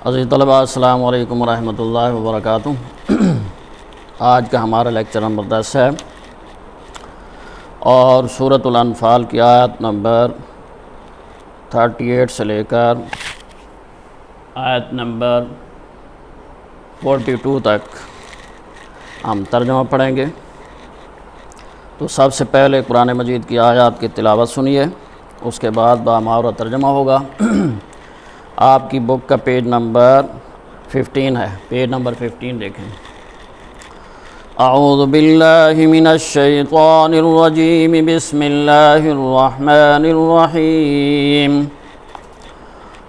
عزیز طلباء السلام علیکم ورحمۃ اللہ وبرکاتہ۔ آج کا ہمارا لیکچر نمبر 10 ہے اور سورۃ الانفال کی آیت نمبر 38 سے لے کر آیت نمبر 42 تک ہم ترجمہ پڑھیں گے۔ تو سب سے پہلے قرآن مجید کی آیات کی تلاوت سنیے، اس کے بعد بامحاورہ ترجمہ ہوگا۔ آپ کی بک کا پیج نمبر 15 ہے، پیج نمبر 15 دیکھیں۔ اعوذ باللہ من الشیطان الرجیم، بسم اللہ الرحمن الرحیم۔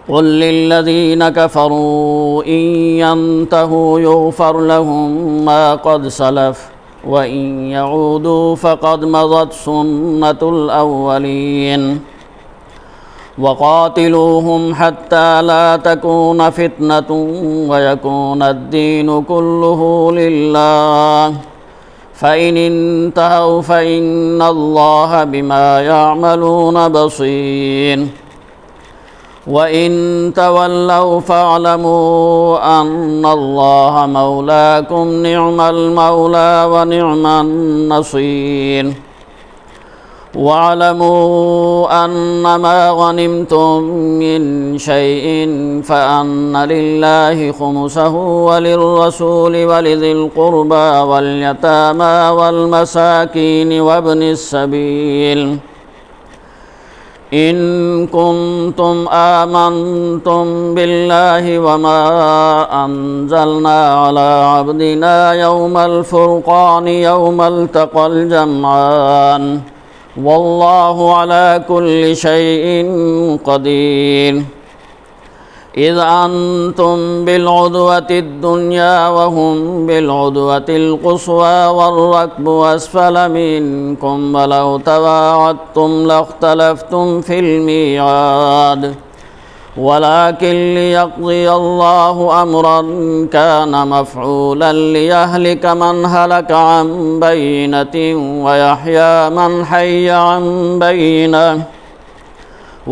قل للذین کفروا ان ينتہوا یغفر لهم ما قد سلف وَإِن يَعُودُوا فَقَدْ مَضَتْ سُنَّةُ الْأَوَّلِينَ وَقَاتِلُوهُمْ حَتَّى لَا تَكُونَ فِتْنَةٌ وَيَكُونَ الدِّينُ كُلُّهُ لِلَّهِ فَإِنِ انتهوا فَإِنَّ اللَّهَ بِمَا يَعْمَلُونَ بَصِيرٌ وَإِن تَوَلَّوْا فَاعْلَمُوا أَنَّ اللَّهَ مَوْلَاكُمْ نِعْمَ الْمَوْلَى وَنِعْمَ النَّصِيرُ وَاعْلَمُوا أَنَّمَا غَنِمْتُم مِّن شَيْءٍ فَأَنَّ لِلَّهِ خُمُسَهُ وَلِلرَّسُولِ وَلِذِي الْقُرْبَى وَالْيَتَامَى وَالْمَسَاكِينِ وَابْنِ السَّبِيلِ إن كنتم آمنتم بالله وما أنزلنا على عبدنا يوم الفرقان يوم التقى الجمعان والله على كل شيء قدير إذ أنتم بالعدوة الدنيا وهم بالعدوة القصوى والركب أسفل منكم ولو تواعدتم لاختلفتم في الميعاد ولكن ليقضي الله أمرا كان مفعولا ليهلك من هلك عن بينة ويحيى من حي عن بينة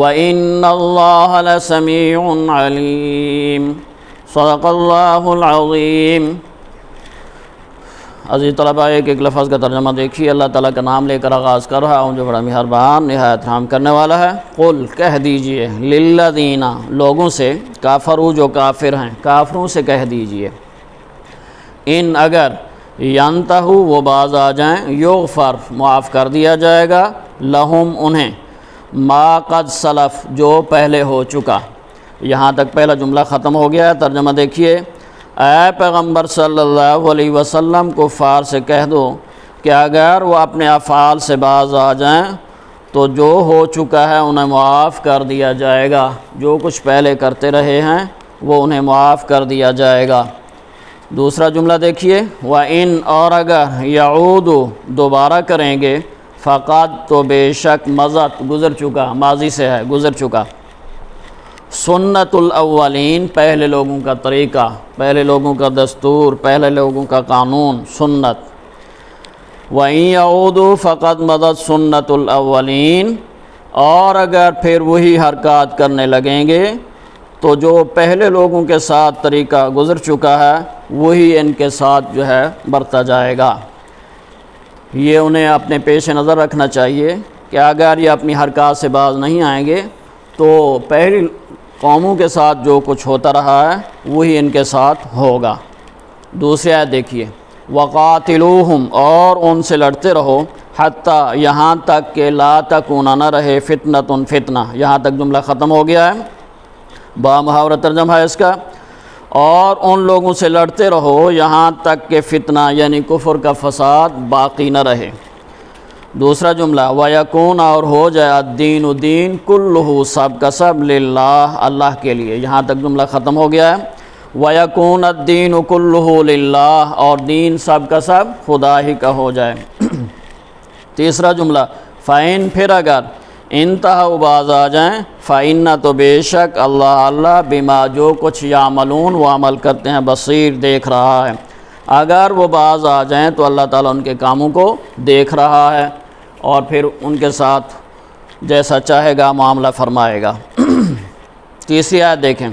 وَإِنَّ اللَّهَ لَسَمِيعٌ عَلِيمٌ صدق اللہ العظیم۔ عزیز طلباء، ایک ایک لفظ کا ترجمہ دیکھیے۔ اللہ تعالیٰ کا نام لے کر آغاز کر رہا ہوں جو بڑا مہربان نہایت رحم کرنے والا ہے۔ قل کہہ دیجئے، للذین لوگوں سے، کافروا جو کافر ہیں، کافروں سے کہہ دیجئے، ان اگر ینتہوا وہ باز آ جائیں، یغفر معاف کر دیا جائے گا، لہم انہیں، ما قد سلف جو پہلے ہو چکا۔ یہاں تک پہلا جملہ ختم ہو گیا ہے۔ ترجمہ دیکھیے، اے پیغمبر صلی اللہ علیہ وسلم کفار سے کہہ دو کہ اگر وہ اپنے افعال سے باز آ جائیں تو جو ہو چکا ہے انہیں معاف کر دیا جائے گا، جو کچھ پہلے کرتے رہے ہیں وہ انہیں معاف کر دیا جائے گا۔ دوسرا جملہ دیکھیے، وَإِنْ اور اگر یعودوا دوبارہ کریں گے، فقط تو بے شک مضت گزر چکا، ماضی سے ہے گزر چکا، سنت الاولین پہلے لوگوں کا طریقہ، پہلے لوگوں کا دستور، پہلے لوگوں کا قانون، سنت۔ وَإِن يَعُودُوا فَقَدْ مَضَتْ سُنَّةُ الْأَوَّلِينَ اور اگر پھر وہی حرکات کرنے لگیں گے تو جو پہلے لوگوں کے ساتھ طریقہ گزر چکا ہے وہی ان کے ساتھ جو ہے برتا جائے گا۔ یہ انہیں اپنے پیش نظر رکھنا چاہیے کہ اگر یہ اپنی حرکات سے باز نہیں آئیں گے تو پہلی قوموں کے ساتھ جو کچھ ہوتا رہا ہے وہی ان کے ساتھ ہوگا۔ دوسری آیت دیکھیے، وَقَاتِلُوهُمْ اور ان سے لڑتے رہو، حتیٰ یہاں تک کہ لا تکون نہ رہے فتنۃ فتنہ۔ یہاں تک جملہ ختم ہو گیا ہے، بامحاورہ ترجمہ ہے اس کا۔ اور ان لوگوں سے لڑتے رہو یہاں تک کہ فتنہ یعنی کفر کا فساد باقی نہ رہے۔ دوسرا جملہ، وَيَكُونَ اور ہو جائے الدین دین کلہ سب کا سب للہ اللہ کے لیے۔ یہاں تک جملہ ختم ہو گیا ہے، وَيَكُونَ الدین کلہ للہ اور دین سب کا سب خدا ہی کا ہو جائے۔ تیسرا جملہ، فَإِن پھر اگر انتہوا باز آ جائیں، فَإِنَّ تو بے شک اللہ بما جو کچھ یعملون وہ عمل کرتے ہیں، بصیر دیکھ رہا ہے۔ اگر وہ باز آ جائیں تو اللہ تعالیٰ ان کے کاموں کو دیکھ رہا ہے اور پھر ان کے ساتھ جیسا چاہے گا معاملہ فرمائے گا۔ تیسری آیت دیکھیں،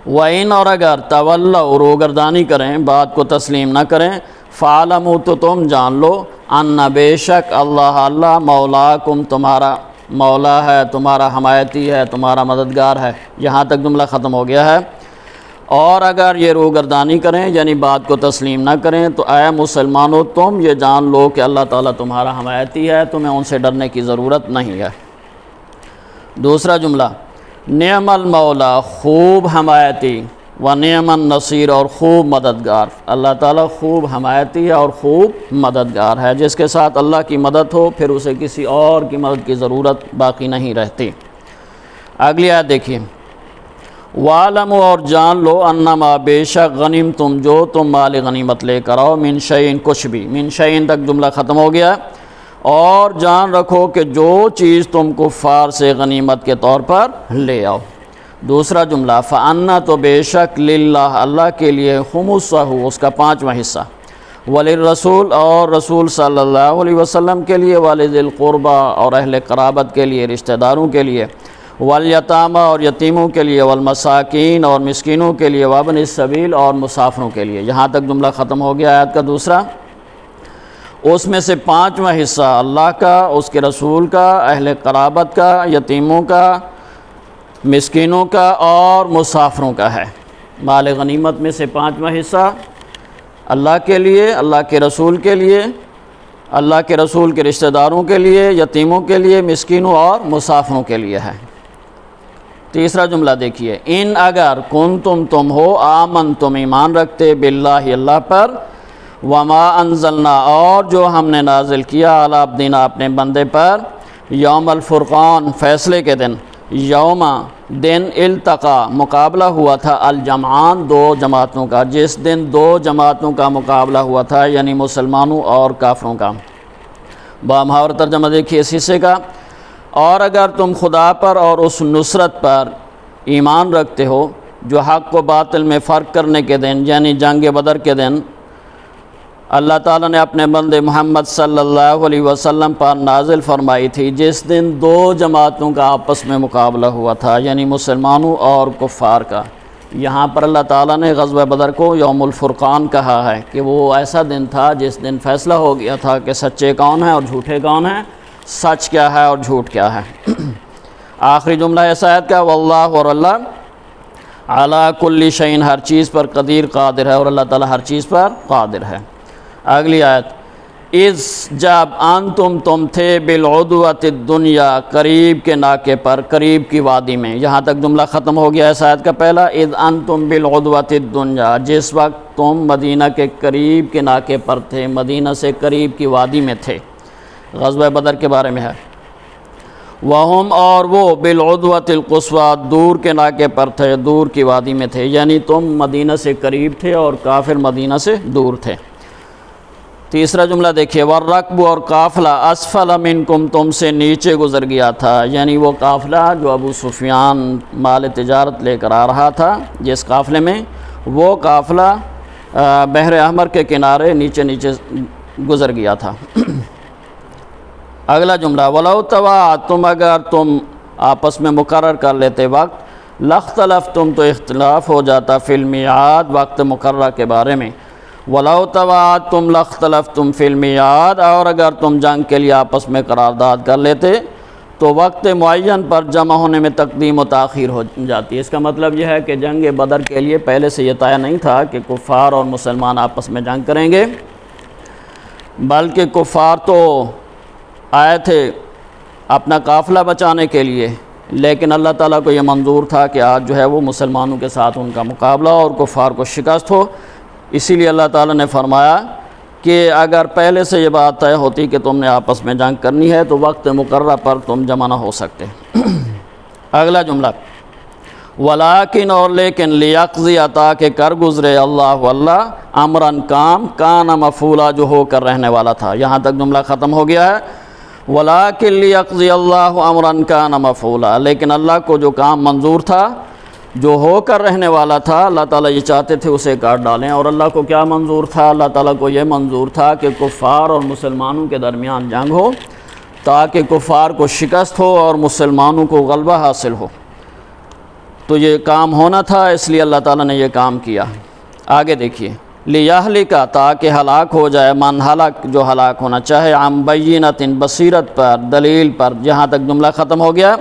وَإِنْ اور اگر تولوا روگردانی کریں، بات کو تسلیم نہ کریں، فَعَلَمُوا تو تم جان لو، ان بے شک اللہ مولاکم تمہارا مولا ہے، تمہارا حمایتی ہے، تمہارا مددگار ہے۔ یہاں تک جملہ ختم ہو گیا ہے۔ اور اگر یہ روگردانی کریں یعنی بات کو تسلیم نہ کریں تو اے مسلمانوں تم یہ جان لو کہ اللہ تعالیٰ تمہارا حمایتی ہے، تمہیں ان سے ڈرنے کی ضرورت نہیں ہے۔ دوسرا جملہ، نعم المولا خوب حمایتی، و نعم النصیر اور خوب مددگار۔ اللہ تعالیٰ خوب حمایتی ہے اور خوب مددگار ہے، جس کے ساتھ اللہ کی مدد ہو پھر اسے کسی اور کی مدد کی ضرورت باقی نہیں رہتی۔ اگلی آیت دیکھیے، وَعَلَمُوا اور جان لو انما بے شک غنیم تم جو تم مال غنیمت لے کر آؤ، من شیئن کچھ بھی، من شیئن تک جملہ ختم ہو گیا، اور جان رکھو کہ جو چیز تم کفار سے غنیمت کے طور پر لے آؤ۔ دوسرا جملہ، فَأَنَّ تو بے شک للہ اللہ کے لیے خُمُسَہُ اس کا 5واں حصہ، وَلِلرَّسُولِ اور رسول صلی اللہ علیہ وسلم کے لیے، وَلِذِي الْقُرْبَى اور اہل قرابت کے لیے، رشتہ داروں کے لیے، والیتامہ اور یتیموں کے لیے، والمساکین اور مسکینوں کے لیے، وابن السبیل اور مسافروں کے لیے۔ یہاں تک جملہ ختم ہو گیا آیت کا دوسرا۔ اس میں سے 5واں حصہ اللہ کا، اس کے رسول کا، اہل قرابت کا، یتیموں کا، مسکینوں کا اور مسافروں کا ہے۔ مال غنیمت میں سے 5واں حصہ اللہ کے لیے، اللہ کے رسول کے لیے، اللہ کے رسول کے رشتہ داروں کے لیے، یتیموں کے لیے، مسکینوں اور مسافروں کے لیے ہے۔ تیسرا جملہ دیکھیے، ان اگر کنتم تم ہو، آمن تم ایمان رکھتے، باللہ اللہ پر، وما انزلنا اور جو ہم نے نازل کیا، علی عبدنا اپنے بندے پر، یوم الفرقان فیصلے کے دن، یوم دن التقا مقابلہ ہوا تھا، الجمعان دو جماعتوں کا، جس دن 2 جماعتوں کا مقابلہ ہوا تھا یعنی مسلمانوں اور کافروں کا۔ بامحاور ترجمہ دیکھیے اس حصے کا، اور اگر تم خدا پر اور اس نصرت پر ایمان رکھتے ہو جو حق و باطل میں فرق کرنے کے دن یعنی جنگ بدر کے دن اللہ تعالیٰ نے اپنے بندے محمد صلی اللہ علیہ وسلم پر نازل فرمائی تھی، جس دن 2 جماعتوں کا آپس میں مقابلہ ہوا تھا یعنی مسلمانوں اور کفار کا۔ یہاں پر اللہ تعالیٰ نے غزوہ بدر کو یوم الفرقان کہا ہے کہ وہ ایسا دن تھا جس دن فیصلہ ہو گیا تھا کہ سچے کون ہیں اور جھوٹے کون ہیں، سچ کیا ہے اور جھوٹ کیا ہے۔ آخری جملہ اس آیت کا، واللہ اور اللہ، علی کل شیء ہر چیز پر قدیر قادر ہے، اور اللہ تعالیٰ ہر چیز پر قادر ہے۔ اگلی آیت، اذ جب تم تھے بالعدوۃ الدنیا قریب کے ناکے پر، قریب کی وادی میں۔ یہاں تک جملہ ختم ہو گیا اس آیت کا پہلا، اذ انتم بالعدوۃ الدنیا، جس وقت تم مدینہ کے قریب کے ناکے پر تھے، مدینہ سے قریب کی وادی میں تھے۔ غزوہ بدر کے بارے میں ہے۔ وہم اور وہ بالعدوۃ القصویٰ دور کے ناکے پر تھے، دور کی وادی میں تھے، یعنی تم مدینہ سے قریب تھے اور کافر مدینہ سے دور تھے۔ تیسرا جملہ دیکھیے، والرکب اور قافلہ اسفل منکم تم سے نیچے گزر گیا تھا، یعنی وہ قافلہ جو ابو سفیان مال تجارت لے کر آ رہا تھا، جس قافلے میں، وہ قافلہ بحر احمر کے کنارے نیچے گزر گیا تھا۔ اگلا جملہ، وَلَوْ تَوَاعَدْتُمْ اگر تم آپس میں مقرر کر لیتے وقت، لَاخْتَلَفْتُمْ تو اختلاف ہو جاتا، فی المیعاد وقت مقررہ کے بارے میں، وَلَوْ تَوَاعَدْتُمْ لَاخْتَلَفْتُمْ فِي الْمِيعَادِ اور اگر تم جنگ کے لیے آپس میں قرارداد کر لیتے تو وقت معین پر جمع ہونے میں تقدیم و تاخیر ہو جاتی۔ اس کا مطلب یہ ہے کہ جنگ بدر کے لیے پہلے سے یہ طے نہیں تھا کہ کفار اور مسلمان آپس میں جنگ کریں گے، بلکہ کفار تو آئے تھے اپنا قافلہ بچانے کے لیے، لیکن اللہ تعالیٰ کو یہ منظور تھا کہ آج جو ہے وہ مسلمانوں کے ساتھ ان کا مقابلہ اور کفار کو شکست ہو۔ اسی لیے اللہ تعالیٰ نے فرمایا کہ اگر پہلے سے یہ بات طے ہوتی کہ تم نے آپس میں جنگ کرنی ہے تو وقت مقررہ پر تم جمع نہ ہو سکتے۔ اگلا جملہ، ولیکن اور لیکن، لیقضی عطا کہ کر گزرے اللہ امرن کام، کان مفعولا جو ہو کر رہنے والا تھا۔ یہاں تک جملہ ختم ہو گیا ہے، ولیکن لیقضی اللہ امرن کان مفعولا، لیکن اللہ کو جو کام منظور تھا، جو ہو کر رہنے والا تھا، اللہ تعالیٰ یہ چاہتے تھے اسے کاٹ ڈالیں۔ اور اللہ کو کیا منظور تھا؟ اللہ تعالیٰ کو یہ منظور تھا کہ کفار اور مسلمانوں کے درمیان جنگ ہو تاکہ کفار کو شکست ہو اور مسلمانوں کو غلبہ حاصل ہو۔ تو یہ کام ہونا تھا، اس لیے اللہ تعالیٰ نے یہ کام کیا۔ آگے دیکھیے، لیہلک، تاکہ ہلاک ہو جائے، من ہلاک، جو ہلاک ہونا چاہے، عن بینۃ، بصیرت پر، دلیل پر، جہاں تک جملہ ختم ہو گیا،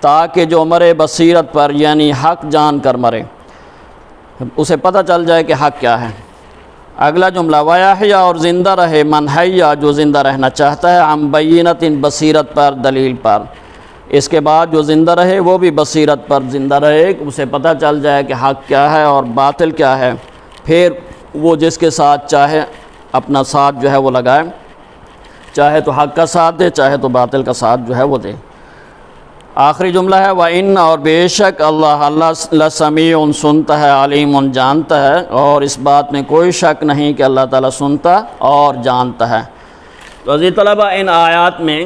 تاکہ جو مرے بصیرت پر یعنی حق جان کر مرے، اسے پتہ چل جائے کہ حق کیا ہے۔ اگلا جملہ، ویحییٰ، اور زندہ رہے، من حییٰ، جو زندہ رہنا چاہتا ہے، عن بینۃ، بصیرت پر، دلیل پر۔ اس کے بعد جو زندہ رہے وہ بھی بصیرت پر زندہ رہے، اسے پتہ چل جائے کہ حق کیا ہے اور باطل کیا ہے، پھر وہ جس کے ساتھ چاہے اپنا ساتھ جو ہے وہ لگائے، چاہے تو حق کا ساتھ دے، چاہے تو باطل کا ساتھ جو ہے وہ دے۔ آخری جملہ ہے، وَإِنَّ، اور بے شک اللہ لَسَمِيعٌ، سنتا ہے، عَلِيمٌ، جانتا ہے، اور اس بات میں کوئی شک نہیں کہ اللہ تعالیٰ سنتا اور جانتا ہے۔ تو عزیز طلبہ، ان آیات میں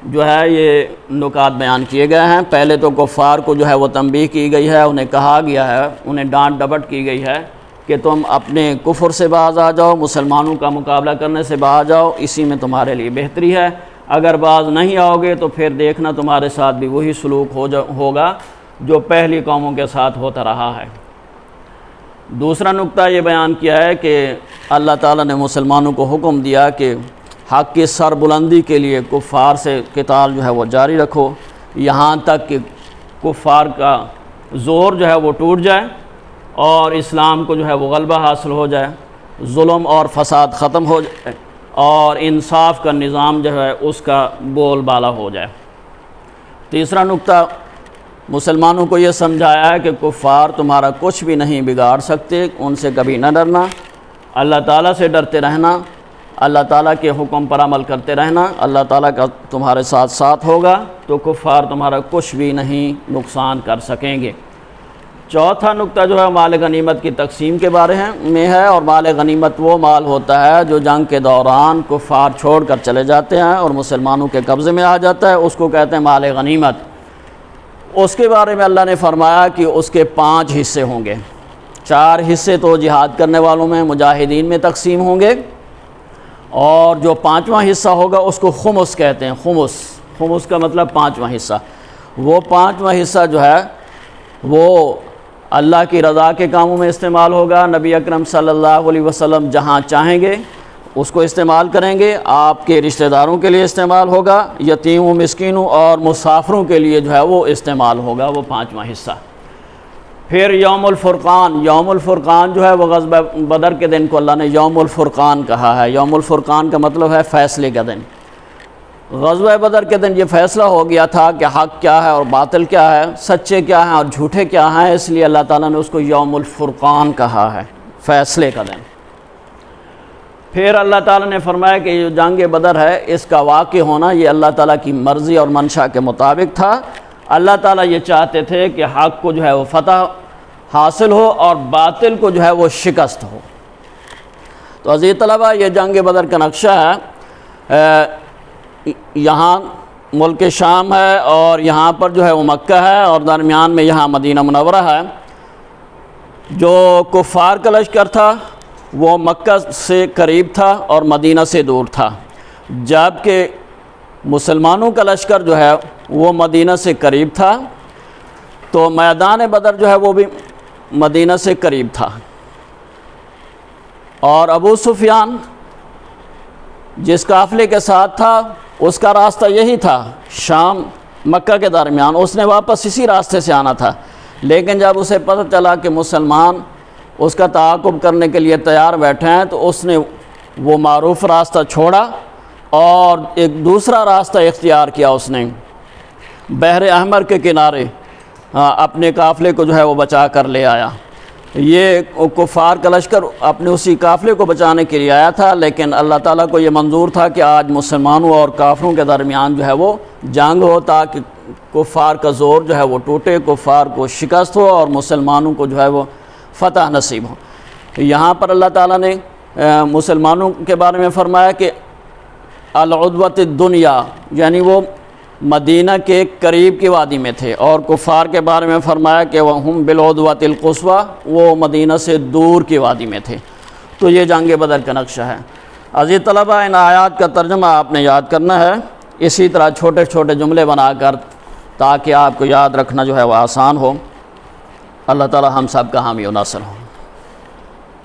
جو ہے یہ نکات بیان کیے گئے ہیں۔ پہلے تو کفار کو جو ہے وہ تنبیہ کی گئی ہے، انہیں کہا گیا ہے، انہیں ڈانٹ ڈپٹ کی گئی ہے کہ تم اپنے کفر سے باز آ جاؤ، مسلمانوں کا مقابلہ کرنے سے باز آؤ، اسی میں تمہارے لیے بہتری ہے۔ اگر باز نہیں آؤ گے تو پھر دیکھنا تمہارے ساتھ بھی وہی سلوک ہوگا جو پہلی قوموں کے ساتھ ہوتا رہا ہے۔ دوسرا نقطہ یہ بیان کیا ہے کہ اللہ تعالیٰ نے مسلمانوں کو حکم دیا کہ حق کی سر بلندی کے لیے کفار سے قتال جو ہے وہ جاری رکھو، یہاں تک کہ کفار کا زور جو ہے وہ ٹوٹ جائے اور اسلام کو جو ہے وہ غلبہ حاصل ہو جائے، ظلم اور فساد ختم ہو جائے اور انصاف کا نظام جو ہے اس کا بول بالا ہو جائے۔ تیسرا نقطہ، مسلمانوں کو یہ سمجھایا ہے کہ کفار تمہارا کچھ بھی نہیں بگاڑ سکتے، ان سے کبھی نہ ڈرنا، اللہ تعالیٰ سے ڈرتے رہنا، اللہ تعالیٰ کے حکم پر عمل کرتے رہنا، اللہ تعالیٰ کا تمہارے ساتھ ہوگا تو کفار تمہارا کچھ بھی نہیں نقصان کر سکیں گے۔ چوتھا نقطہ جو ہے مال غنیمت کی تقسیم کے بارے میں ہے، اور مال غنیمت وہ مال ہوتا ہے جو جنگ کے دوران کفار چھوڑ کر چلے جاتے ہیں اور مسلمانوں کے قبضے میں آ جاتا ہے، اس کو کہتے ہیں مال غنیمت۔ اس کے بارے میں اللہ نے فرمایا کہ اس کے 5 حصے ہوں گے، 4 حصے تو جہاد کرنے والوں میں، مجاہدین میں تقسیم ہوں گے، اور جو 5واں حصہ ہوگا اس کو خمس کہتے ہیں۔ خمس کا مطلب 5واں حصہ۔ وہ 5واں حصہ جو ہے وہ اللہ کی رضا کے کاموں میں استعمال ہوگا، نبی اکرم صلی اللہ علیہ وسلم جہاں چاہیں گے اس کو استعمال کریں گے، آپ کے رشتہ داروں کے لیے استعمال ہوگا، یتیموں، مسکینوں اور مسافروں کے لیے جو ہے وہ استعمال ہوگا وہ 5واں حصہ۔ پھر یوم الفرقان جو ہے وہ غزوہ بدر کے دن کو اللہ نے یوم الفرقان کہا ہے۔ یوم الفرقان کا مطلب ہے فیصلے کا دن۔ غزوہ بدر کے دن یہ فیصلہ ہو گیا تھا کہ حق کیا ہے اور باطل کیا ہے، سچے کیا ہیں اور جھوٹے کیا ہیں، اس لیے اللہ تعالیٰ نے اس کو یوم الفرقان کہا ہے، فیصلے کا دن۔ پھر اللہ تعالیٰ نے فرمایا کہ جو جنگ بدر ہے اس کا واقع ہونا یہ اللہ تعالیٰ کی مرضی اور منشا کے مطابق تھا۔ اللہ تعالیٰ یہ چاہتے تھے کہ حق کو جو ہے وہ فتح حاصل ہو اور باطل کو جو ہے وہ شکست ہو۔ تو عزیز طلبہ، یہ جنگ بدر کا نقشہ ہے۔ یہاں ملک شام ہے اور یہاں پر جو ہے وہ مکہ ہے اور درمیان میں یہاں مدینہ منورہ ہے۔ جو کفار کا لشکر تھا وہ مکہ سے قریب تھا اور مدینہ سے دور تھا، جبکہ مسلمانوں کا لشکر جو ہے وہ مدینہ سے قریب تھا، تو میدان بدر جو ہے وہ بھی مدینہ سے قریب تھا۔ اور ابو سفیان جس قافلے کے ساتھ تھا اس کا راستہ یہی تھا، شام مکہ کے درمیان، اس نے واپس اسی راستے سے آنا تھا، لیکن جب اسے پتہ چلا کہ مسلمان اس کا تعاقب کرنے کے لیے تیار بیٹھے ہیں تو اس نے وہ معروف راستہ چھوڑا اور ایک دوسرا راستہ اختیار کیا۔ اس نے بحر احمر کے کنارے اپنے قافلے کو جو ہے وہ بچا کر لے آیا۔ یہ کفار کا لشکر اپنے اسی قافلے کو بچانے کے لیے آیا تھا، لیکن اللہ تعالیٰ کو یہ منظور تھا کہ آج مسلمانوں اور کافروں کے درمیان جو ہے وہ جنگ ہو، تاکہ کفار کا زور جو ہے وہ ٹوٹے، کفار کو شکست ہو اور مسلمانوں کو جو ہے وہ فتح نصیب ہو۔ یہاں پر اللہ تعالیٰ نے مسلمانوں کے بارے میں فرمایا کہ العدوۃ الدنیا، یعنی وہ مدینہ کے قریب کی وادی میں تھے، اور کفار کے بارے میں فرمایا کہ وَهُمْ بِالْعُدْوَةِ الْقُصْوَىٰ، وہ مدینہ سے دور کی وادی میں تھے۔ تو یہ جنگ بدر کا نقشہ ہے۔ عزیز طلبہ، ان آیات کا ترجمہ آپ نے یاد کرنا ہے اسی طرح چھوٹے چھوٹے جملے بنا کر، تاکہ آپ کو یاد رکھنا جو ہے وہ آسان ہو۔ اللہ تعالی ہم سب کا حامی و ناصر ہوں۔